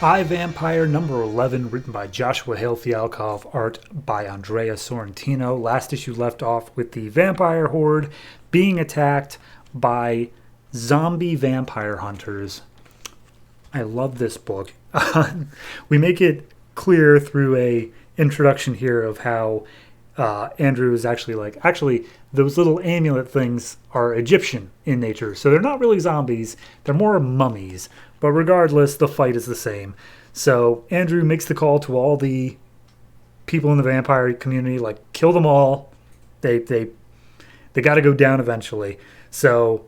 I, Vampire number 11, written by Joshua Hale Fialkov, art by Andrea Sorrentino. Last issue left off with the vampire horde being attacked by zombie vampire hunters. I love this book. We make it clear through a introduction here of how Andrew is actually those little amulet things are Egyptian in nature, so they're not really zombies, they're more mummies. But regardless, the fight is the same. So Andrew makes the call to all the people in the vampire community, like, kill them all. They got to go down eventually. So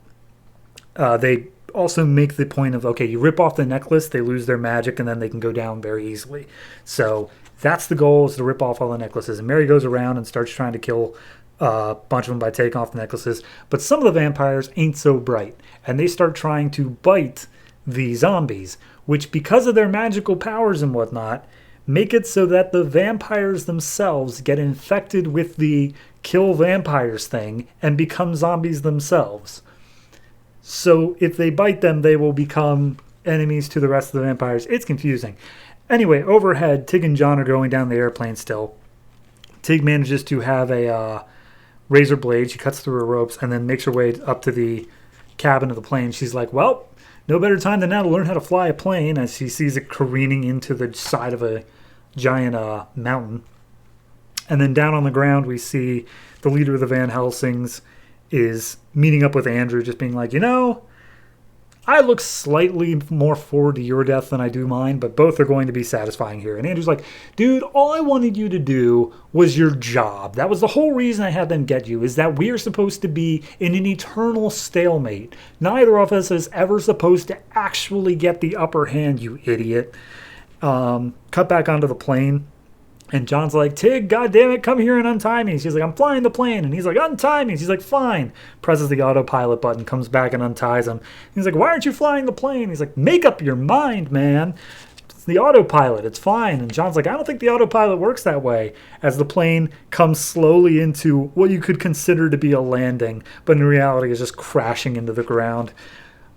they also make the point of, okay, you rip off the necklace, they lose their magic, and then they can go down very easily. So that's the goal, is to rip off all the necklaces. And Mary goes around and starts trying to kill a bunch of them by taking off the necklaces. But some of the vampires ain't so bright, and they start trying to bite the zombies, which, because of their magical powers and whatnot, make it so that the vampires themselves get infected with the kill vampires thing and become zombies themselves. So if they bite them, they will become enemies to the rest of the vampires. It's confusing. Anyway, overhead, Tig and John are going down the airplane still. Tig manages to have a razor blade. She cuts through her ropes and then makes her way up to the cabin of the plane. She's like, well, no better time than now to learn how to fly a plane, as she sees it careening into the side of a giant mountain. And then down on the ground, we see the leader of the Van Helsings is meeting up with Andrew, just being like, I look slightly more forward to your death than I do mine, but both are going to be satisfying here. And Andrew's like, dude, all I wanted you to do was your job. That was the whole reason I had them get you, is that we are supposed to be in an eternal stalemate. Neither of us is ever supposed to actually get the upper hand, you idiot. Cut back onto the plane. And John's like, Tig, goddammit, come here and untie me. She's like, I'm flying the plane. And he's like, untie me. She's like, fine. Presses the autopilot button, comes back and unties him. He's like, why aren't you flying the plane? He's like, make up your mind, man. It's the autopilot. It's fine. And John's like, I don't think the autopilot works that way. As the plane comes slowly into what you could consider to be a landing, but in reality is just crashing into the ground.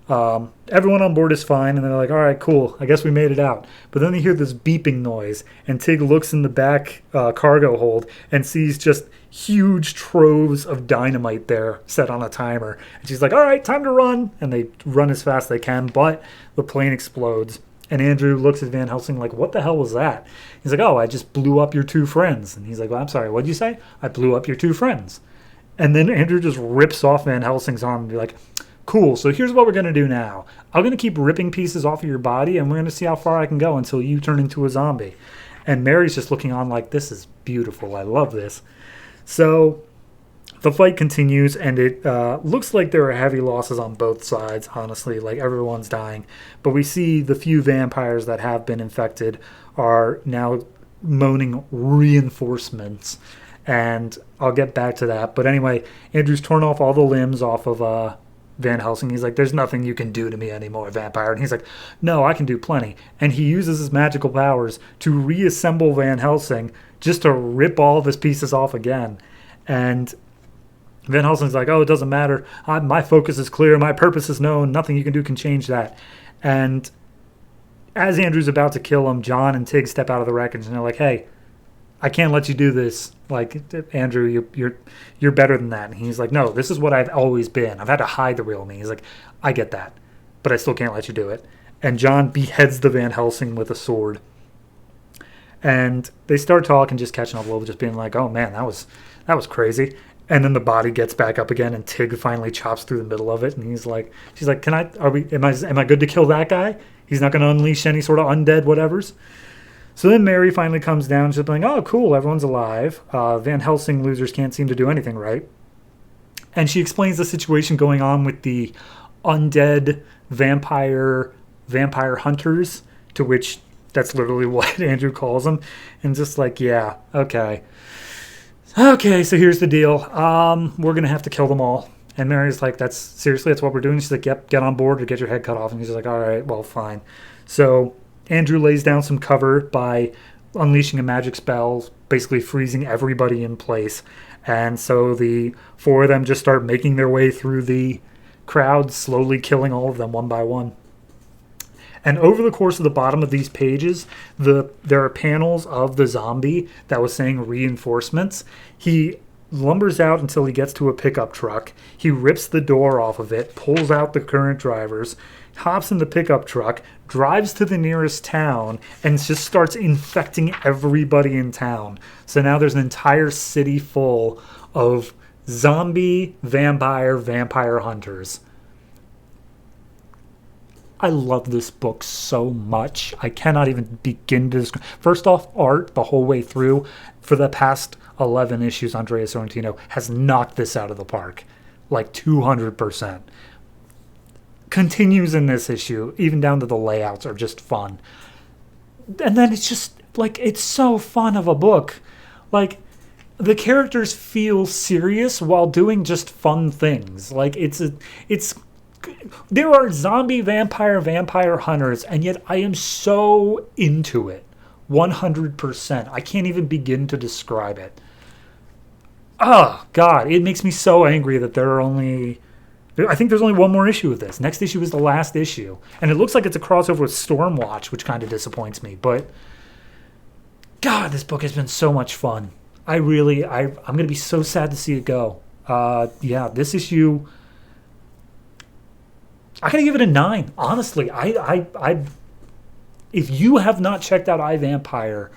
Everyone on board is fine, and they're like, all right, cool, I guess we made it out. But then they hear this beeping noise, and Tig looks in the back cargo hold and sees just huge troves of dynamite there set on a timer. And she's like, all right, time to run. And they run as fast as they can, but the plane explodes. And Andrew looks at Van Helsing like, what the hell was that? He's like, oh, I just blew up your two friends. And he's like, well, I'm sorry, what'd you say? I blew up your two friends. And then Andrew just rips off Van Helsing's arm and be like, cool, so here's what we're going to do now. I'm going to keep ripping pieces off of your body, and we're going to see how far I can go until you turn into a zombie. And Mary's just looking on like, this is beautiful. I love this. So the fight continues, and it looks like there are heavy losses on both sides, honestly. Like, everyone's dying. But we see the few vampires that have been infected are now moaning reinforcements. And I'll get back to that. But anyway, Andrew's torn off all the limbs off of Van Helsing. He's like, there's nothing you can do to me anymore, vampire. And he's like, no, I can do plenty. And he uses his magical powers to reassemble Van Helsing just to rip all of his pieces off again. And Van Helsing's like, oh, it doesn't matter. My focus is clear. My purpose is known. Nothing you can do can change that. And as Andrew's about to kill him, John and Tig step out of the wreckage and they're like, hey, I can't let you do this. Like, Andrew, you're better than that. And he's like, no, this is what I've always been. I've had to hide the real me. He's like, I get that, but I still can't let you do it. And John beheads the Van Helsing with a sword. And they start talking, just catching up a little, just being like, oh man, that was crazy. And then the body gets back up again, and Tig finally chops through the middle of it. And she's like, am I good to kill that guy? He's not going to unleash any sort of undead whatevers. So then Mary finally comes down. She's like, oh, cool, everyone's alive. Van Helsing losers can't seem to do anything right. And she explains the situation going on with the undead vampire hunters, to which that's literally what Andrew calls them. And just like, yeah, okay. Okay, so here's the deal. We're going to have to kill them all. And Mary's like, that's what we're doing? She's like, yep, get on board or get your head cut off. And he's like, all right, well, fine. So Andrew lays down some cover by unleashing a magic spell, basically freezing everybody in place. And so the four of them just start making their way through the crowd, slowly killing all of them one by one. And over the course of the bottom of these pages, there are panels of the zombie that was saying reinforcements. He lumbers out until he gets to a pickup truck. He rips the door off of it, pulls out the current drivers, hops in the pickup truck, drives to the nearest town, and just starts infecting everybody in town. So now there's an entire city full of zombie, vampire hunters. I love this book so much. I cannot even begin to describe. First off, art the whole way through for the past 11 issues, Andrea Sorrentino has knocked this out of the park. Like 200%. Continues in this issue, even down to the layouts are just fun. And then it's just, like, it's so fun of a book. Like, the characters feel serious while doing just fun things. Like, there are zombie vampire hunters, and yet I am so into it. 100%. I can't even begin to describe it. Oh, God. It makes me so angry that I think there's only one more issue of this. Next issue is the last issue. And it looks like it's a crossover with Stormwatch, which kind of disappoints me. But, God, this book has been so much fun. I'm going to be so sad to see it go. This issue, I gotta give it a 9. Honestly, if you have not checked out iVampire,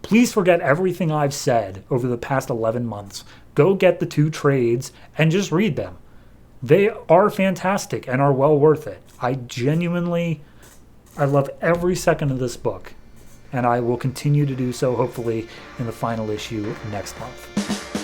please forget everything I've said over the past 11 months. Go get the 2 trades and just read them. They are fantastic and are well worth it. I love every second of this book, and I will continue to do so, hopefully, in the final issue next month.